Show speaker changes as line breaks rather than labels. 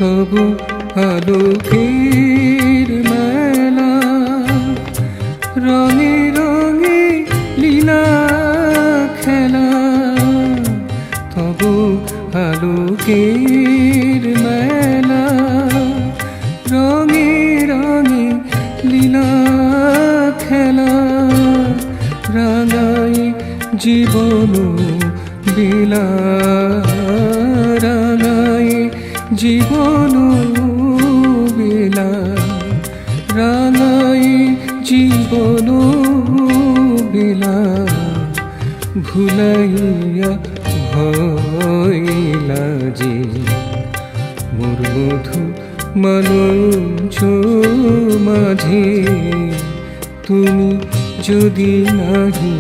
তবু আলোকের মেলা, রঙে রঙে লীলা খেলা। তবু আলোকের মেলা, রঙে রঙে লীলা খেলা। রাঙাই জীবন বেলা, রাঙাই জীবন বেলা, রাঙাই জীবন বেলা। ভুলাইয়া ভইলা যে মোর মধু মালঞ্চ মাঝে, তুমি যদি নাহি